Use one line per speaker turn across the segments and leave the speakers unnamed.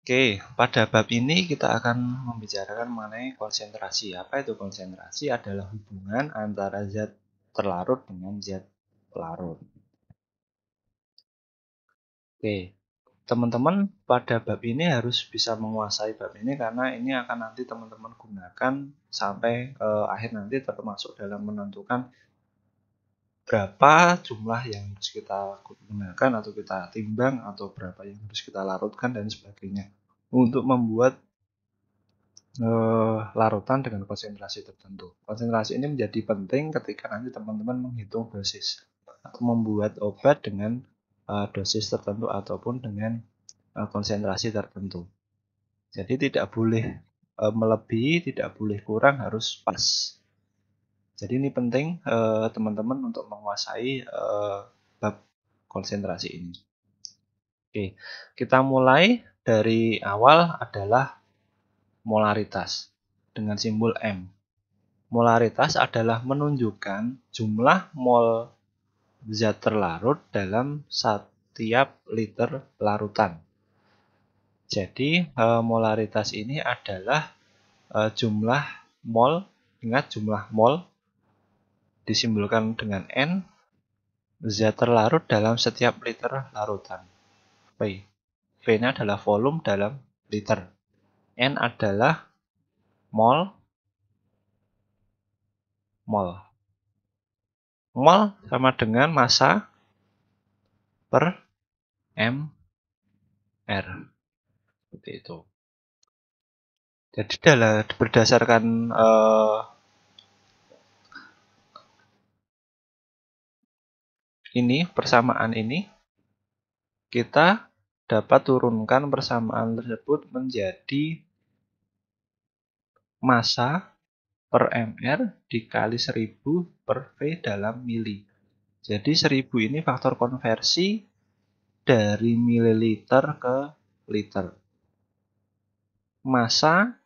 Oke, pada bab ini kita akan membicarakan mengenai konsentrasi. Apa itu konsentrasi? Adalah hubungan antara zat terlarut dengan zat pelarut. Oke, teman-teman pada bab ini harus bisa menguasai bab ini karena ini akan nanti teman-teman gunakan sampai akhir nanti, termasuk dalam menentukan berapa jumlah yang harus kita gunakan atau kita timbang, atau berapa yang harus kita larutkan dan sebagainya untuk membuat larutan dengan konsentrasi tertentu. Konsentrasi ini menjadi penting ketika nanti teman-teman menghitung dosis atau membuat obat dengan dosis tertentu ataupun dengan konsentrasi tertentu. Jadi tidak boleh melebihi, tidak boleh kurang, harus pas. Jadi ini penting teman-teman untuk menguasai bab konsentrasi ini. Oke, kita mulai dari awal adalah molaritas dengan simbol M. Molaritas adalah menunjukkan jumlah mol zat terlarut dalam setiap liter larutan. Jadi molaritas ini adalah jumlah mol, ingat jumlah mol disimbolkan dengan N, zat terlarut dalam setiap liter larutan. V. V-nya adalah volume dalam liter. N adalah mol. Mol sama dengan massa per mR. Seperti itu. Jadi berdasarkan persamaan ini, kita dapat turunkan persamaan tersebut menjadi massa per mR dikali 1000 per V dalam mili. Jadi 1000 ini faktor konversi dari mililiter ke liter. Massa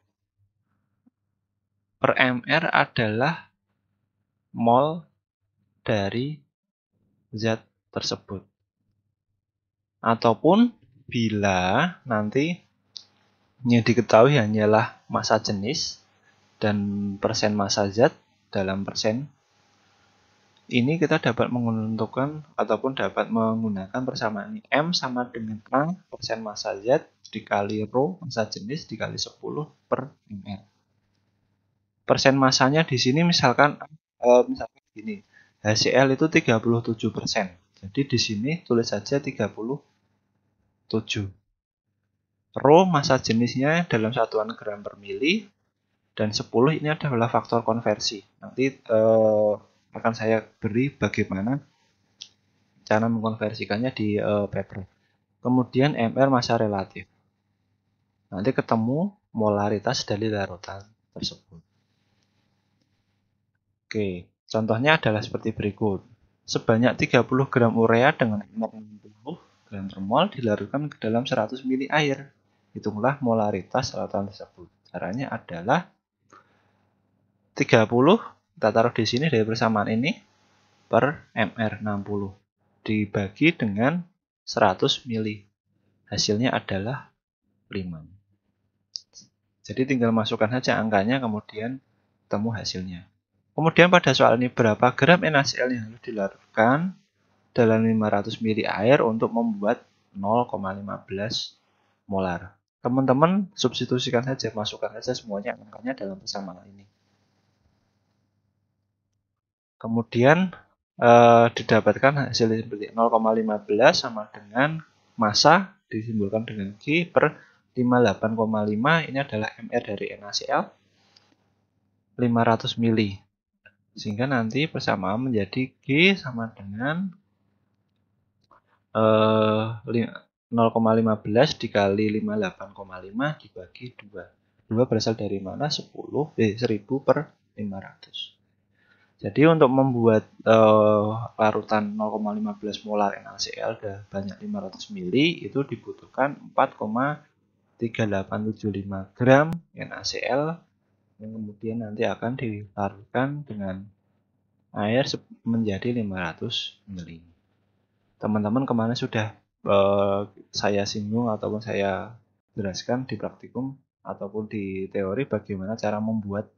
per mR adalah mol dari zat tersebut. Ataupun bila nanti yang diketahui hanyalah massa jenis dan persen massa zat dalam persen, ini kita dapat menentukan ataupun dapat menggunakan persamaan ini. M sama dengan A persen massa zat dikali rho massa jenis dikali 10 per ml. Persen massanya di sini misalkan gini, HCl itu 37%. Jadi di sini tulis saja 37. Rho massa jenisnya dalam satuan gram per mili, dan 10 ini adalah faktor konversi. Nanti akan saya beri bagaimana cara mengkonversikannya di paper. Kemudian mR massa relatif. Nanti ketemu molaritas dari larutan tersebut. Oke, contohnya adalah seperti berikut. Sebanyak 30 gram urea dengan 60 gram per mol dilarutkan ke dalam 100 ml air. Hitunglah molaritas larutan tersebut. Caranya adalah 30 kita taruh di sini dari persamaan ini per mR 60 dibagi dengan 100 mili. Hasilnya adalah 5. Jadi tinggal masukkan saja angkanya, kemudian ketemu hasilnya. Kemudian pada soal ini, berapa gram NaCl yang harus dilarutkan dalam 500 ml air untuk membuat 0,15 molar. Teman-teman substitusikan saja, masukkan saja semuanya angkanya dalam persamaan ini. Kemudian didapatkan hasil seperti 0,15 sama dengan massa disimbolkan dengan G per 58,5. Ini adalah mR dari NaCl 500 mili. Sehingga nanti persamaan menjadi G sama dengan 0,15 dikali 58,5 dibagi 2. 2 berasal dari mana? 1000 per 500. Jadi untuk membuat larutan 0,15 molar NaCl banyak 500 mili itu dibutuhkan 4,3875 gram NaCl yang kemudian nanti akan dilarutkan dengan air menjadi 500 mili. Teman-teman kemarin sudah saya singgung ataupun saya jelaskan di praktikum ataupun di teori bagaimana cara membuat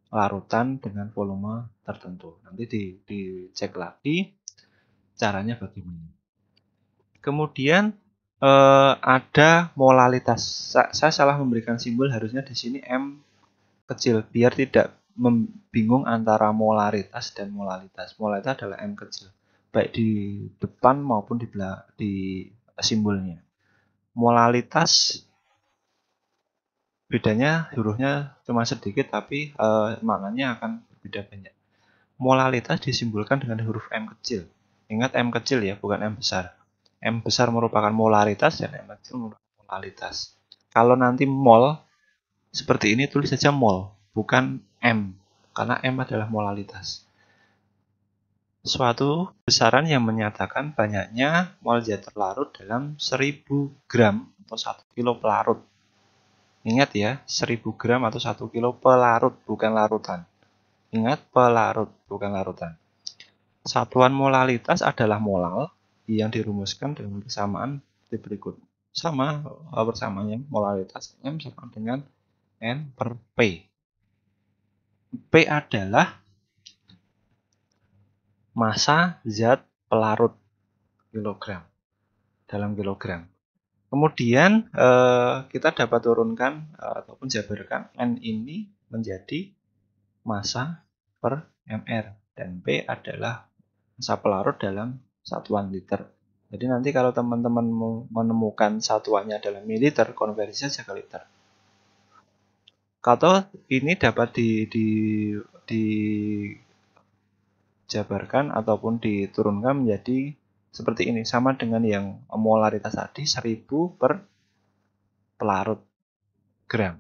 larutan dengan volume tertentu. Nanti dicek lagi caranya bagaimana. Kemudian ada molalitas. Saya salah memberikan simbol, harusnya di sini M kecil biar tidak bingung antara molaritas dan molalitas. Molalitas adalah M kecil, baik di depan maupun di simbolnya. Molalitas bedanya hurufnya cuma sedikit, tapi maknanya akan berbeda banyak. Molalitas disimbolkan dengan huruf M kecil. Ingat M kecil ya, bukan M besar. M besar merupakan molaritas dan M kecil merupakan molalitas. Kalau nanti mol seperti ini, tulis saja mol, bukan M, karena M adalah molalitas. Suatu besaran yang menyatakan banyaknya mol zat terlarut dalam 1000 gram atau 1 kilo pelarut. Ingat ya, 1000 gram atau 1 kilo pelarut, bukan larutan. Ingat, pelarut, bukan larutan. Satuan molalitas adalah molal yang dirumuskan dengan persamaan seperti berikut. Sama persamaannya, molalitas M sama dengan N per P. P adalah massa zat pelarut kilogram dalam kilogram. Kemudian kita dapat turunkan ataupun jabarkan N ini menjadi massa per mR dan P adalah massa pelarut dalam satuan liter. Jadi nanti kalau teman-teman menemukan satuannya dalam mililiter, konversi saja ke liter. Atau ini dapat dijabarkan ataupun diturunkan menjadi seperti ini, sama dengan yang molaritas tadi, 1000 per pelarut gram.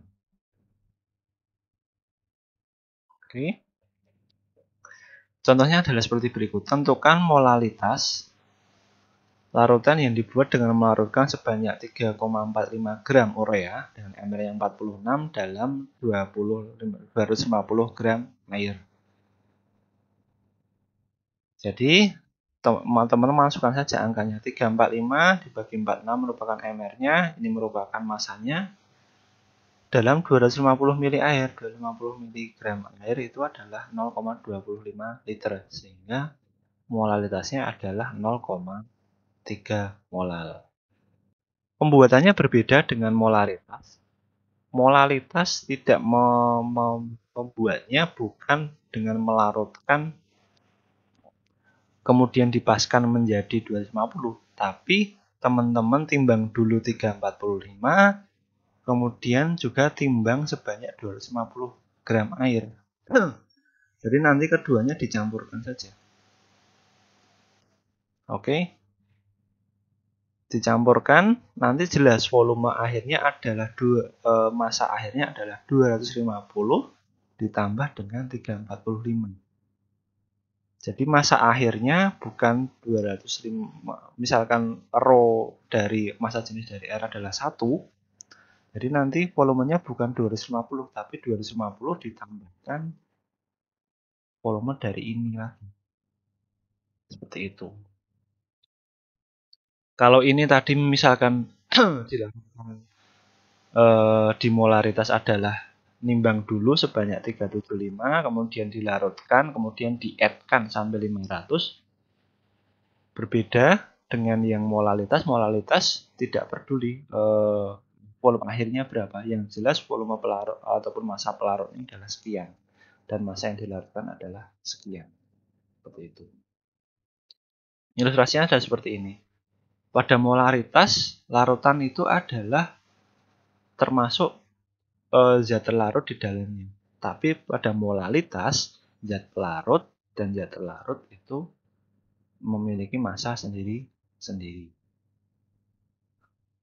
Oke. Contohnya adalah seperti berikut. Tentukan molalitas larutan yang dibuat dengan melarutkan sebanyak 3,45 gram urea dengan mR yang 46 dalam 250 gram air. Jadi teman-teman masukkan saja angkanya. 345 dibagi 46 merupakan mR-nya, ini merupakan masanya. Dalam 250 ml air, 250 mg air itu adalah 0,25 liter, sehingga molalitasnya adalah 0,3 molal. Pembuatannya berbeda dengan molaritas. Molalitas tidak membuatnya bukan dengan melarutkan kemudian dipaskan menjadi 250, tapi teman-teman timbang dulu 345, kemudian juga timbang sebanyak 250 gram air. Jadi nanti keduanya dicampurkan saja. Oke. Dicampurkan, nanti jelas volume akhirnya adalah massa akhirnya adalah 250 ditambah dengan 345. Jadi massa akhirnya bukan 205. Misalkan rho dari massa jenis dari air adalah 1. Jadi nanti volumenya bukan 250, tapi 250 ditambahkan volume dari ini lagi. Seperti itu. Kalau ini tadi misalkan dilakukan dimolaritas adalah nimbang dulu sebanyak 375, kemudian dilarutkan, kemudian di-add-kan sampai 500. Berbeda dengan yang molalitas tidak peduli volume akhirnya berapa. Yang jelas volume pelarut ataupun massa pelarutnya adalah sekian. Dan massa yang dilarutkan adalah sekian. Seperti itu. Ilustrasinya adalah seperti ini. Pada molaritas, larutan itu adalah termasuk zat terlarut di dalamnya. Tapi pada molalitas, zat pelarut dan zat terlarut itu memiliki massa sendiri-sendiri.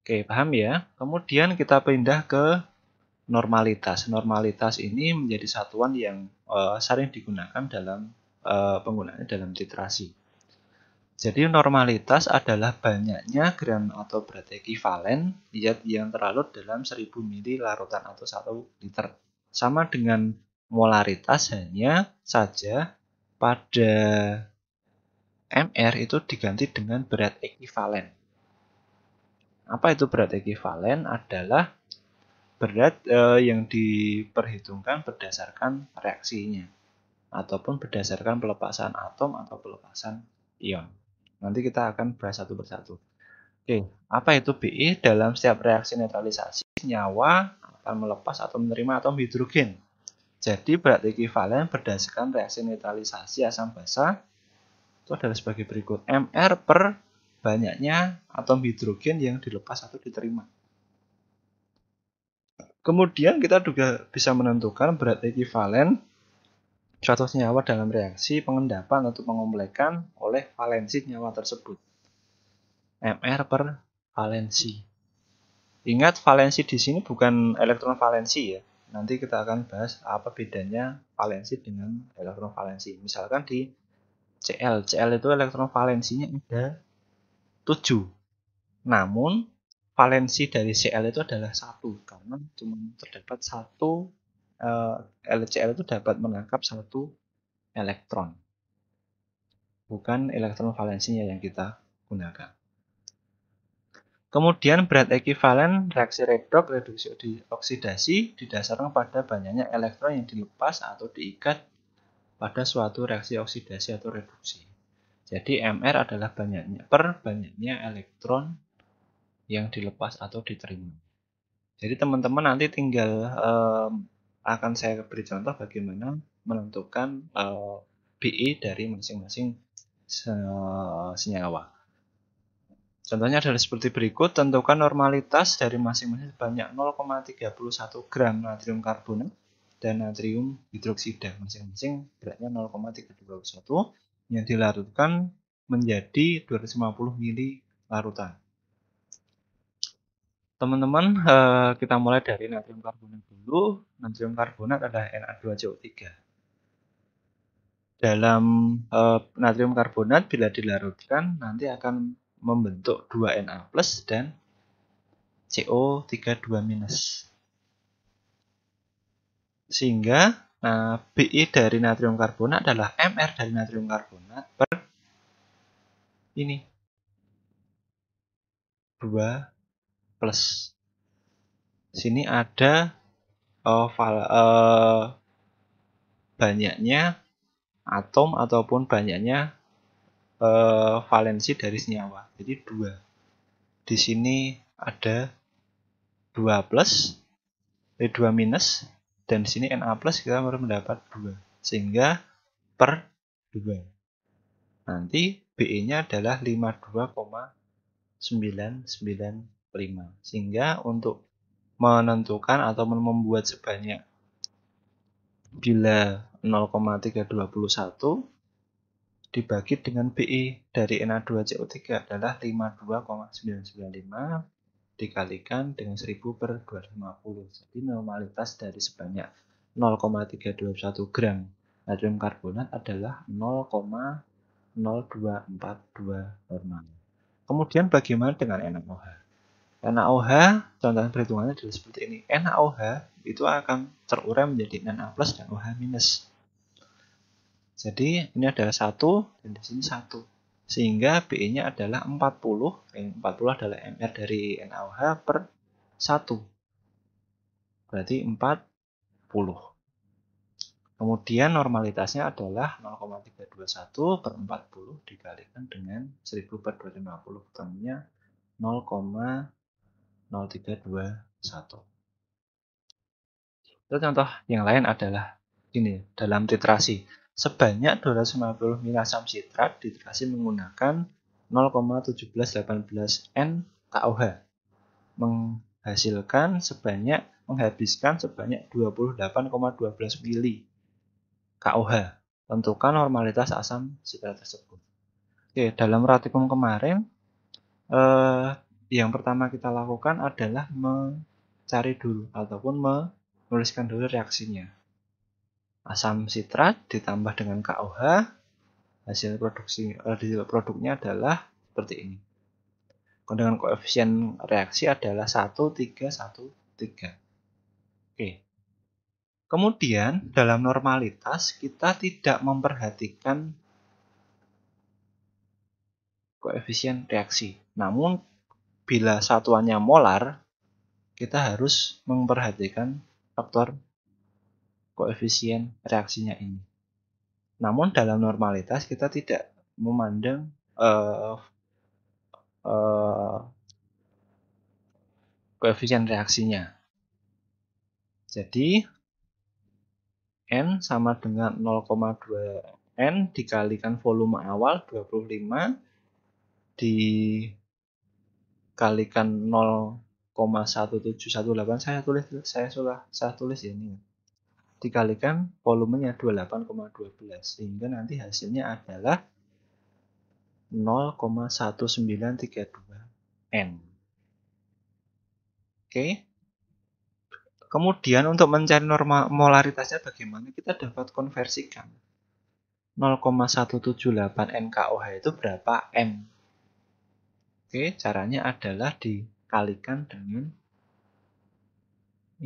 Oke, paham ya? Kemudian kita pindah ke normalitas. Normalitas ini menjadi satuan yang sering digunakan dalam penggunaannya dalam titrasi. Jadi normalitas adalah banyaknya gram atau berat ekivalen zat yang terlarut dalam 1000 ml larutan atau 1 liter. Sama dengan molaritas, hanya saja pada mR itu diganti dengan berat ekivalen. Apa itu berat ekuivalen? Adalah berat yang diperhitungkan berdasarkan reaksinya ataupun berdasarkan pelepasan atom atau pelepasan ion. Nanti kita akan bahas satu persatu. Oke, apa itu Bi? Dalam setiap reaksi netralisasi, senyawa akan melepas atau menerima atom hidrogen. Jadi berat ekuivalen berdasarkan reaksi netralisasi asam basa itu adalah sebagai berikut. Mr per banyaknya atom hidrogen yang dilepas atau diterima. Kemudian kita juga bisa menentukan berat ekuivalen suatu senyawa dalam reaksi pengendapan atau pengomplekan oleh valensi senyawa tersebut. Mr per valensi. Ingat, valensi di sini bukan elektron valensi ya. Nanti kita akan bahas apa bedanya valensi dengan elektron valensi. Misalkan di Cl itu elektron valensinya ada 7. Namun valensi dari Cl itu adalah 1 karena cuma terdapat satu Cl itu dapat menangkap 1 elektron. Bukan elektron valensinya yang kita gunakan. Kemudian berat ekuivalen reaksi redoks, reduksi oksidasi didasarkan pada banyaknya elektron yang dilepas atau diikat pada suatu reaksi oksidasi atau reduksi. Jadi Mr adalah banyaknya elektron yang dilepas atau diterima. Jadi teman-teman nanti tinggal akan saya beri contoh bagaimana menentukan Bi dari masing-masing senyawa. Contohnya adalah seperti berikut, tentukan normalitas dari masing-masing sebanyak 0,31 gram natrium karbonat dan natrium hidroksida. Masing-masing beratnya 0,321 yang dilarutkan menjadi 250 ml larutan. Teman-teman, kita mulai dari natrium karbonat dulu. Natrium karbonat adalah Na2CO3. Dalam natrium karbonat bila dilarutkan nanti akan membentuk 2Na+ dan CO32-. Sehingga Bi dari natrium karbonat adalah Mr dari natrium karbonat per ini 2+. Sini ada banyaknya atom ataupun banyaknya valensi dari senyawa. Jadi 2. Di sini ada 2+, 2- dan di sini Na+ kita baru mendapat 2. Sehingga per 2. Nanti Bi-nya adalah 52,995. Sehingga untuk menentukan atau membuat sebanyak bila 0,321 dibagi dengan Bi dari Na2CO3 adalah 52,995 dikalikan dengan 1000 per 250. Jadi normalitas dari sebanyak 0,321 gram natrium karbonat adalah 0,0242 normal. Kemudian bagaimana dengan NaOH? NaOH, contoh perhitungannya adalah seperti ini. NaOH itu akan terurai menjadi Na+ dan OH-. Jadi ini adalah 1 dan di sini 1. Sehingga Bi-nya adalah 40. 40 adalah Mr dari NaOH per 1. Berarti 40. Kemudian normalitasnya adalah 0,321 per 40 dikalikan dengan 1000 per 250. Ketemunya 0,0321. Itu contoh yang lain adalah ini dalam titrasi. Sebanyak 250 ml asam sitrat dititrasi menggunakan 0,1718 N KOH. Menghabiskan sebanyak 28,12 ml KOH. Tentukan normalitas asam sitrat tersebut. Oke, dalam ratikum kemarin yang pertama kita lakukan adalah mencari dulu ataupun menuliskan dulu reaksinya. Asam sitrat ditambah dengan KOH, hasil produknya adalah seperti ini. Dengan koefisien reaksi adalah 1,313. Oke. Kemudian dalam normalitas kita tidak memperhatikan koefisien reaksi. Namun bila satuannya molar, kita harus memperhatikan faktor koefisien reaksinya ini. Namun dalam normalitas kita tidak memandang koefisien reaksinya. Jadi N sama dengan 0,2 N dikalikan volume awal 25 dikalikan 0,1718. Saya tulis ya ini. Dikalikan volumenya 28,12 sehingga nanti hasilnya adalah 0,1932 N. Oke. Kemudian untuk mencari norma molaritasnya bagaimana? Kita dapat konversikan 0,178 NKOH itu berapa M. Oke, caranya adalah dikalikan dengan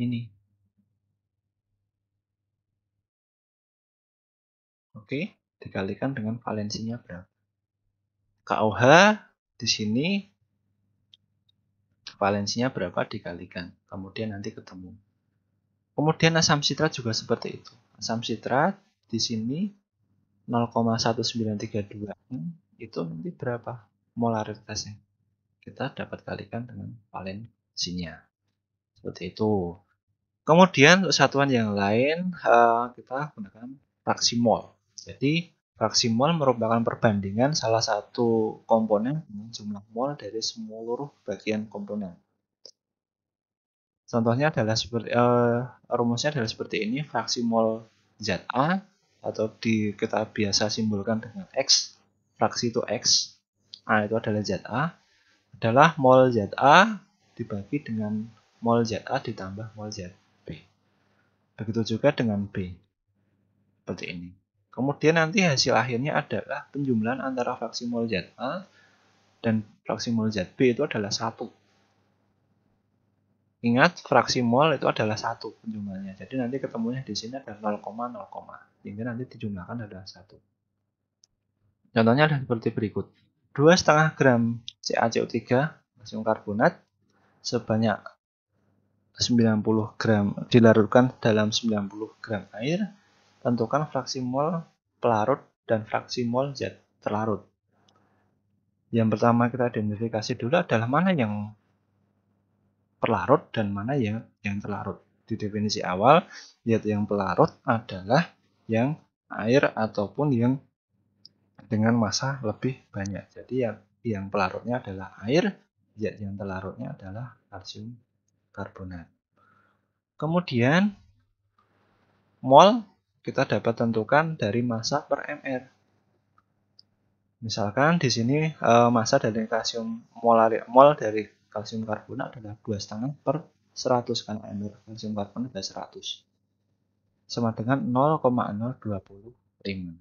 ini. Oke, dikalikan dengan valensinya berapa. KOH di sini valensinya berapa dikalikan. Kemudian nanti ketemu. Kemudian asam sitrat juga seperti itu. Asam sitrat di sini 0,1932 itu nanti berapa molaritasnya. Kita dapat kalikan dengan valensinya. Seperti itu. Kemudian untuk satuan yang lain kita gunakan fraksi mol. Jadi fraksi mol merupakan perbandingan salah satu komponen dengan jumlah mol dari seluruh bagian komponen. Contohnya adalah seperti rumusnya adalah seperti ini, fraksi mol Za atau kita biasa simbolkan dengan X, fraksi itu X, A itu adalah Za, adalah mol Za dibagi dengan mol Za ditambah mol Zb. Begitu juga dengan B, seperti ini. Kemudian nanti hasil akhirnya adalah penjumlahan antara fraksi mol Za dan fraksi mol Zb itu adalah 1. Ingat, fraksi mol itu adalah 1 penjumlahnya. Jadi nanti ketemunya di sini adalah 0,0, sehingga nanti dijumlahkan adalah 1. Contohnya adalah seperti berikut. 2,5 gram CaCO3 kalsium karbonat sebanyak 90 gram dilarutkan dalam 90 gram air. Tentukan fraksi mol pelarut dan fraksi mol zat terlarut. Yang pertama kita identifikasi dulu adalah mana yang pelarut dan mana yang terlarut. Di definisi awal, yaitu yang pelarut adalah yang air ataupun yang dengan massa lebih banyak. Jadi yang pelarutnya adalah air, zat yang terlarutnya adalah kalsium karbonat. Kemudian mol kita dapat tentukan dari massa per mR. Misalkan di sini massa dari kalsium mol dari kalsium karbonat adalah 2,5 per 100 karena mR kalsium karbonat adalah 100. Sama dengan 0,025.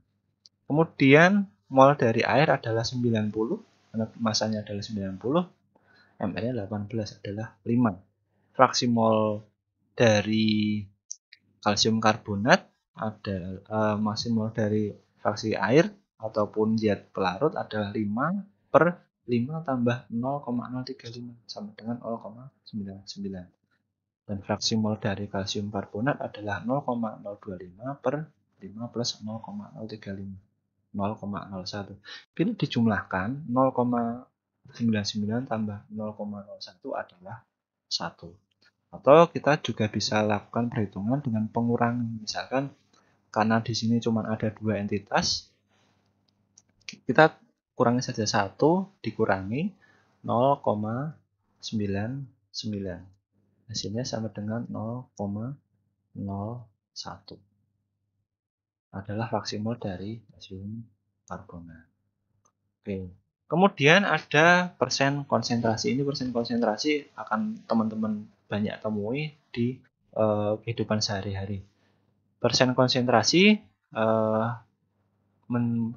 Kemudian mol dari air adalah 90, karena masanya adalah 90, mR-nya 18 adalah 5. Fraksi mol dari kalsium karbonat adalah masih mol dari fraksi air ataupun zat pelarut adalah 5 per 5 tambah 0,035 sama dengan 0,99. Dan fraksi mol dari kalsium karbonat adalah 0,025 per 5 plus 0,035. 0,01. Bila dijumlahkan 0,99 tambah 0,01 adalah 1. Atau kita juga bisa lakukan perhitungan dengan pengurangan. Misalkan karena di sini cuma ada 2 entitas, kita kurangi saja 1 dikurangi 0,99. Hasilnya sama dengan 0,01. Adalah fraksi mol dari kalsium karbonat. Oke. Kemudian ada persen konsentrasi. Ini persen konsentrasi akan teman-teman banyak temui di kehidupan sehari-hari. Persen konsentrasi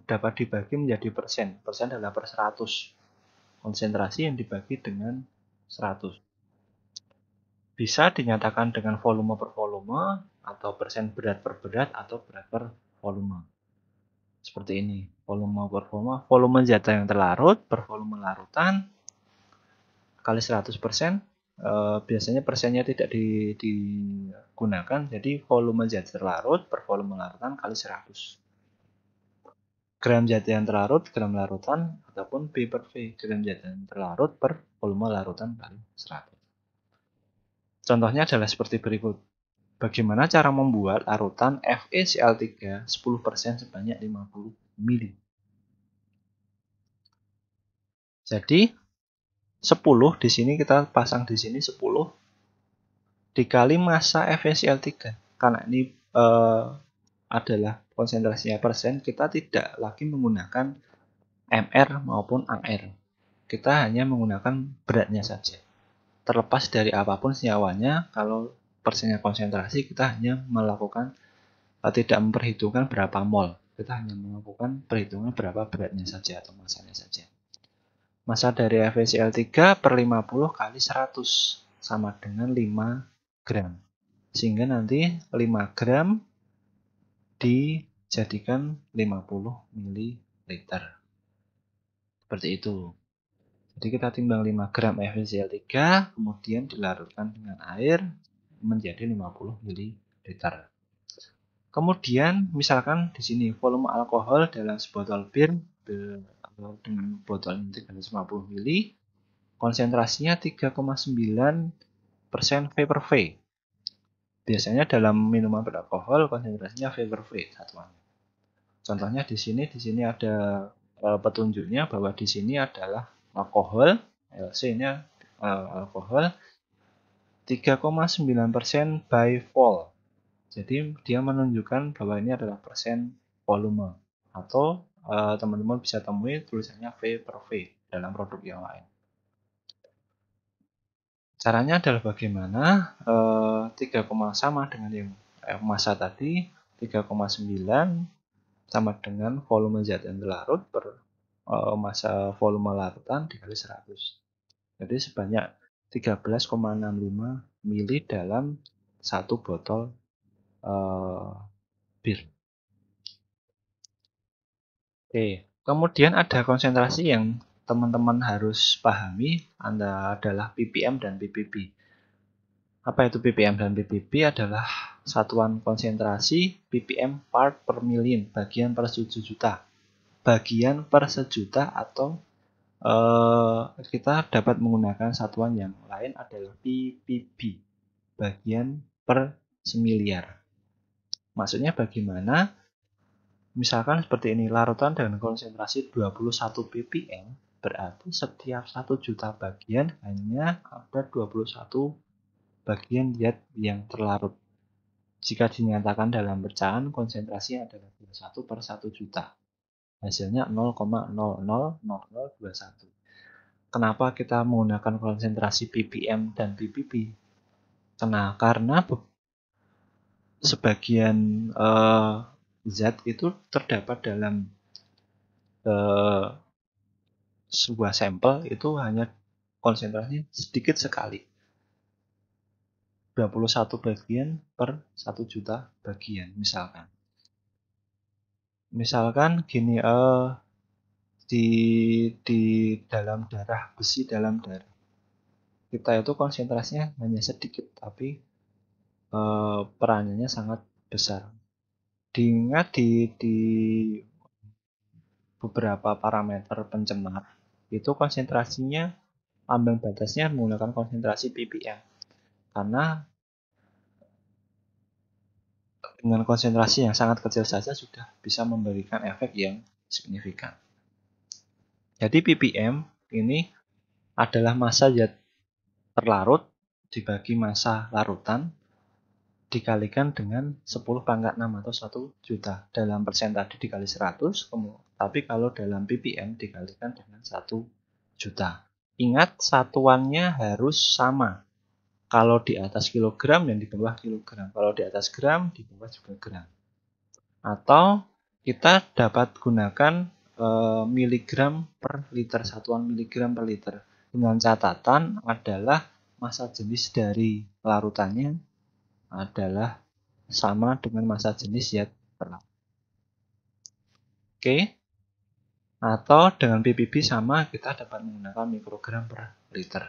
dapat dibagi menjadi persen. Persen adalah per 100. Konsentrasi yang dibagi dengan 100. Bisa dinyatakan dengan volume per volume, atau persen berat per berat, atau berat per volume. Seperti ini, volume per volume zat yang terlarut per volume larutan, kali 100%, biasanya persennya tidak digunakan, jadi volume zat terlarut per volume larutan kali 100. Gram zat yang terlarut, gram larutan, ataupun P per V, gram zat yang terlarut per volume larutan kali 100. Contohnya adalah seperti berikut. Bagaimana cara membuat larutan FeCl3 10% sebanyak 50 ml. Jadi 10 di sini kita pasang di sini 10 dikali massa FeCl3. Karena ini adalah konsentrasinya persen, kita tidak lagi menggunakan mr maupun ar. Kita hanya menggunakan beratnya saja. Terlepas dari apapun senyawanya, kalau persennya konsentrasi, kita hanya melakukan tidak memperhitungkan berapa mol. Kita hanya melakukan perhitungan berapa beratnya saja atau massanya saja. Massa dari FeCl3 per 50 kali 100 sama dengan 5 gram. Sehingga nanti 5 gram dijadikan 50 ml. Seperti itu. Jadi kita timbang 5 gram FeCl3, kemudian dilarutkan dengan air menjadi 50 ml. Kemudian misalkan di sini volume alkohol dalam sebotol bir dengan botol ini 350 ml, konsentrasinya 3,9% V per V. Biasanya dalam minuman beralkohol konsentrasinya V per V satuannya. Contohnya di sini ada petunjuknya bahwa di sini adalah alkohol, LC-nya alkohol 3,9% by vol. Jadi dia menunjukkan bahwa ini adalah persen volume, atau teman-teman bisa temui tulisannya V per V dalam produk yang lain. Caranya adalah bagaimana 3, sama dengan yang massa tadi, 3,9 sama dengan volume zat yang terlarut per massa volume larutan dikali 100. Jadi sebanyak 13,65 ml dalam satu botol bir. Oke, kemudian ada konsentrasi yang teman-teman harus pahami adalah ppm dan ppb. Apa itu ppm dan ppb? Adalah satuan konsentrasi ppm part per million, bagian per sejuta. Bagian per sejuta, atau kita dapat menggunakan satuan yang lain adalah ppb, bagian per semiliar. Maksudnya bagaimana? Misalkan seperti ini, larutan dengan konsentrasi 21 ppm, berarti setiap 1 juta bagian hanya ada 21 bagian zat yang terlarut. Jika dinyatakan dalam pecahan, konsentrasi adalah 21 per 1 juta. Hasilnya 0,000021. Kenapa kita menggunakan konsentrasi ppm dan ppb? Karena sebagian zat itu terdapat dalam sebuah sampel itu hanya konsentrasinya sedikit sekali, 21 bagian per 1 juta bagian misalkan gini, di dalam darah, besi dalam darah kita itu konsentrasinya hanya sedikit, tapi perannya sangat besar. Diingat di beberapa parameter pencemar itu konsentrasinya, ambang batasnya menggunakan konsentrasi ppm, karena dengan konsentrasi yang sangat kecil saja sudah bisa memberikan efek yang signifikan. Jadi ppm ini adalah massa zat terlarut dibagi massa larutan dikalikan dengan 10 pangkat 6 atau 1 juta. Dalam persen tadi dikali 100, tapi kalau dalam ppm dikalikan dengan 1 juta. Ingat, satuannya harus sama. Kalau di atas kilogram dan di bawah kilogram. Kalau di atas gram, di bawah juga gram. Atau kita dapat gunakan miligram per liter, satuan miligram per liter. Dengan catatan adalah massa jenis dari larutannya adalah sama dengan massa jenis zat terlarut. Oke. Atau dengan ppb sama, kita dapat menggunakan mikrogram per liter.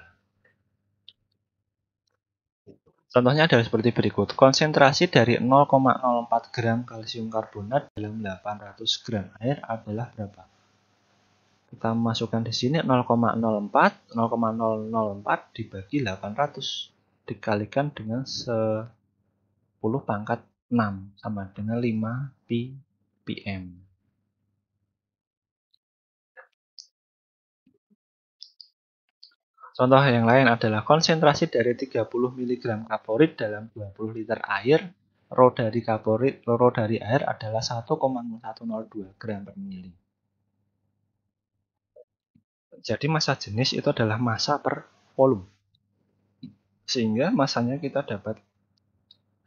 Contohnya adalah seperti berikut. Konsentrasi dari 0,04 gram kalsium karbonat dalam 800 gram air adalah berapa? Kita masukkan di sini 0,04 dibagi 800 dikalikan dengan 10 pangkat 6 sama dengan 5 ppm. Contoh yang lain adalah konsentrasi dari 30 mg kaporit dalam 20 liter air. Rho dari air adalah 1,102 gram per mili. Jadi massa jenis itu adalah massa per volume. Sehingga massanya kita dapat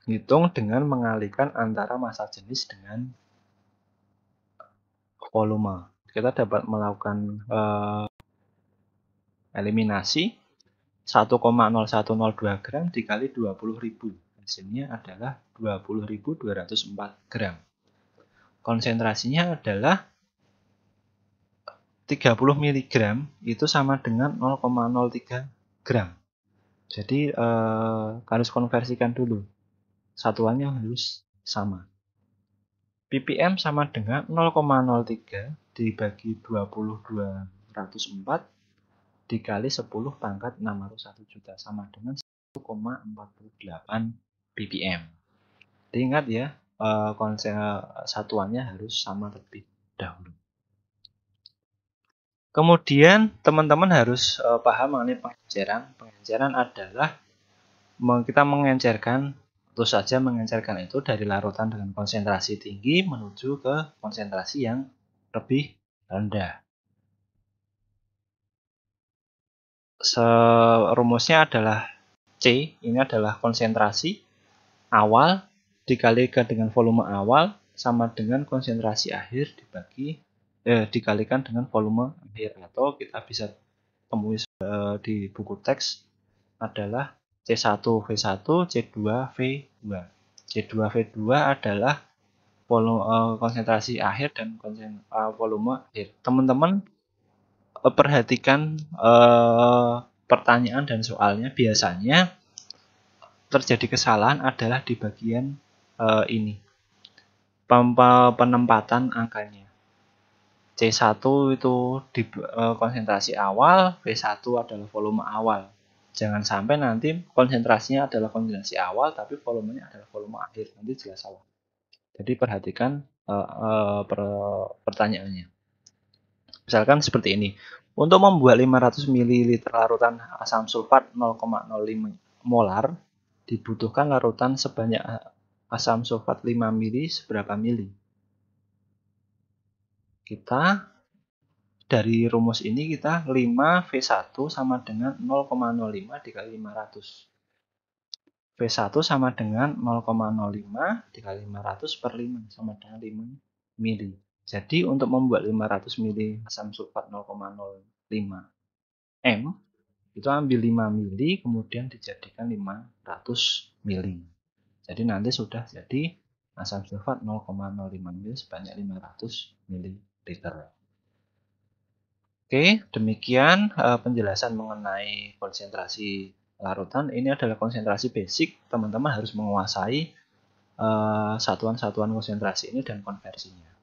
hitung dengan mengalihkan antara massa jenis dengan volume. Kita dapat melakukan eliminasi 1,0102 gram dikali 20.000. Hasilnya adalah 20.204 gram. Konsentrasinya adalah 30 mg itu sama dengan 0,03 gram. Jadi harus konversikan dulu. Satuannya harus sama. ppm sama dengan 0,03 dibagi 20.204 dikali 10 pangkat 601 juta sama dengan 1,48 ppm. Diingat ya, satuannya harus sama terlebih dahulu. Kemudian teman-teman harus paham mengenai pengenceran. Pengenceran adalah kita mengencerkan, tentu saja mengencerkan itu dari larutan dengan konsentrasi tinggi menuju ke konsentrasi yang lebih rendah. Rumusnya adalah C, ini adalah konsentrasi awal dikalikan dengan volume awal sama dengan konsentrasi akhir dikalikan dengan volume akhir, atau kita bisa temui di buku teks adalah C1V1, C2V2. C2V2 adalah konsentrasi akhir dan volume akhir. Teman-teman perhatikan pertanyaan dan soalnya biasanya terjadi kesalahan adalah di bagian ini, penempatan angkanya. C1 itu di konsentrasi awal, V1 adalah volume awal. Jangan sampai nanti konsentrasinya adalah konsentrasi awal tapi volumenya adalah volume akhir, nanti jelas salah. Jadi perhatikan pertanyaannya. Misalkan seperti ini. Untuk membuat 500 ml larutan asam sulfat 0,05 molar dibutuhkan larutan sebanyak asam sulfat 5 mili seberapa mili? Kita dari rumus ini kita 5V1 sama dengan 0,05 dikali 500. V1 sama dengan 0,05 dikali 500 per 5 sama dengan 5 mili. Jadi untuk membuat 500 mili asam sulfat 0,05 M itu ambil 5 mili kemudian dijadikan 500 mili. Jadi nanti sudah jadi asam sulfat 0,05 mili sebanyak 500 ml. Oke, demikian penjelasan mengenai konsentrasi larutan. Ini adalah konsentrasi basic. Teman-teman harus menguasai satuan-satuan konsentrasi ini dan konversinya.